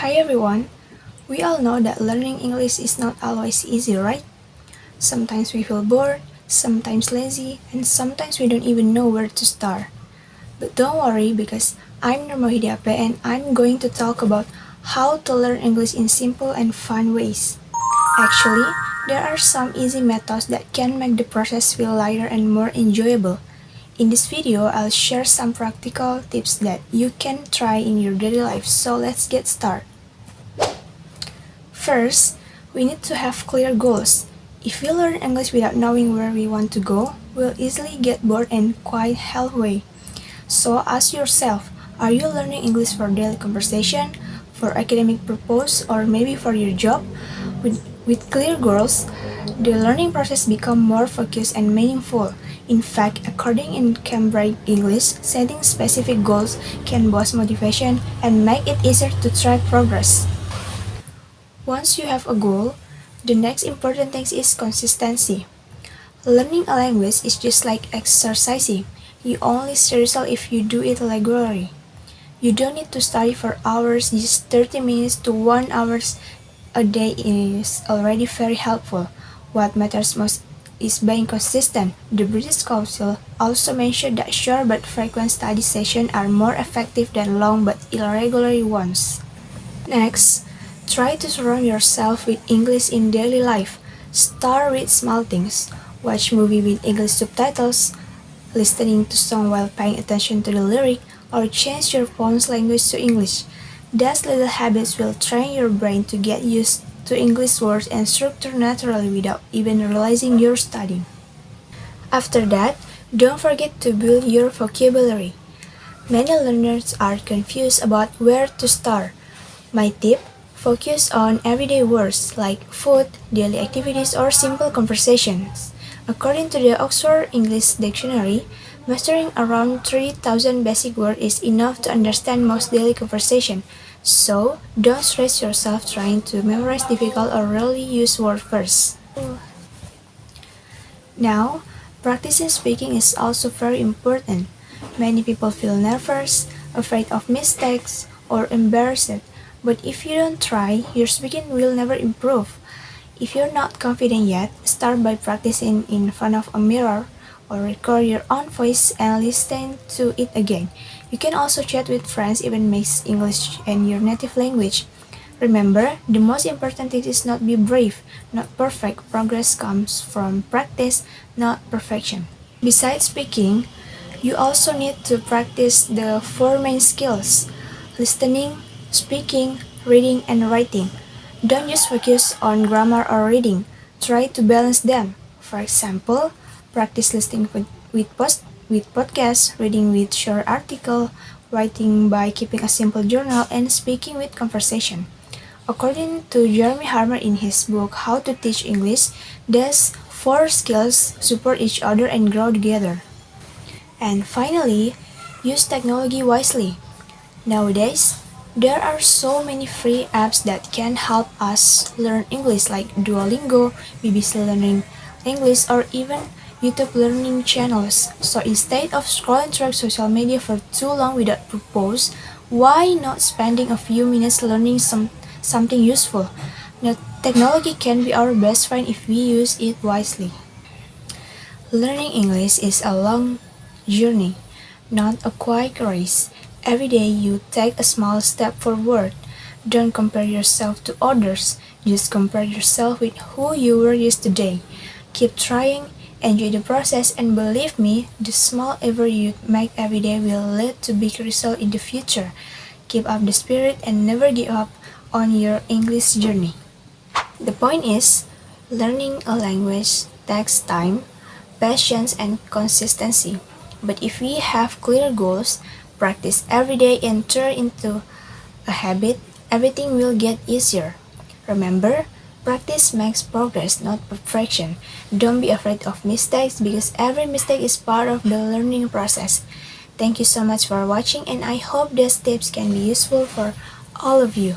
Hi everyone! We all know that learning English is not always easy, right? Sometimes we feel bored, sometimes lazy, and sometimes we don't even know where to start. But don't worry because I'm Nurmo Hidiape and I'm going to talk about how to learn English in simple and fun ways. Actually, there are some easy methods that can make the process feel lighter and more enjoyable. In this video, I'll share some practical tips that you can try in your daily life, so let's get started. First, we need to have clear goals. If we learn English without knowing where we want to go, we'll easily get bored and quite halfway. So ask yourself, are you learning English for daily conversation, for academic purpose, or maybe for your job? With clear goals, the learning process becomes more focused and meaningful. In fact, according in Cambridge English, setting specific goals can boost motivation and make it easier to track progress. Once you have a goal, the next important thing is consistency. Learning a language is just like exercising. You only see results if you do it regularly. You don't need to study for hours, just 30 minutes to 1 hour a day is already very helpful. What matters most is being consistent. The British Council also mentioned that short but frequent study sessions are more effective than long but irregular ones. Next, try to surround yourself with English in daily life. Start with small things. Watch movie with English subtitles, listening to song while paying attention to the lyric, or change your phone's language to English. These little habits will train your brain to get used to English words and structure naturally without even realizing you're studying. After that, don't forget to build your vocabulary. Many learners are confused about where to start. My tip: focus on everyday words like food, daily activities, or simple conversations. According to the Oxford English Dictionary, mastering around 3,000 basic words is enough to understand most daily conversation. So, don't stress yourself trying to memorize difficult or rarely used words first. Now, practicing speaking is also very important. Many people feel nervous, afraid of mistakes, or embarrassed. But if you don't try, your speaking will never improve. If you're not confident yet, start by practicing in front of a mirror or record your own voice and listen to it again. You can also chat with friends, even mix English and your native language. Remember, the most important thing is not be brave, not perfect. Progress comes from practice, not perfection. Besides speaking, you also need to practice the four main skills: listening, speaking, reading, and writing. Don't just focus on grammar or reading. Try to balance them. For example, practice listening with podcasts, reading with short article, writing by keeping a simple journal, and speaking with conversation. According to Jeremy Harmer in his book How to Teach English, these four skills support each other and grow together. And finally, use technology wisely. Nowadays, there are so many free apps that can help us learn English like Duolingo, BBC Learning English, or even YouTube learning channels. So instead of scrolling through social media for too long without purpose, why not spending a few minutes learning something useful? Now, technology can be our best friend if we use it wisely. Learning English is a long journey, not a quick race. Every day you take a small step forward. Don't compare yourself to others, just compare yourself with who you were yesterday. Keep trying, enjoy the process, and believe me, the small effort you make every day will lead to big results in the future. Keep up the spirit and never give up on your English journey. The point is, learning a language takes time, patience, and consistency. But if we have clear goals, practice every day, and turn into a habit, everything will get easier. Remember, practice makes progress, not perfection. Don't be afraid of mistakes because every mistake is part of the learning process. Thank you so much for watching, and I hope these tips can be useful for all of you.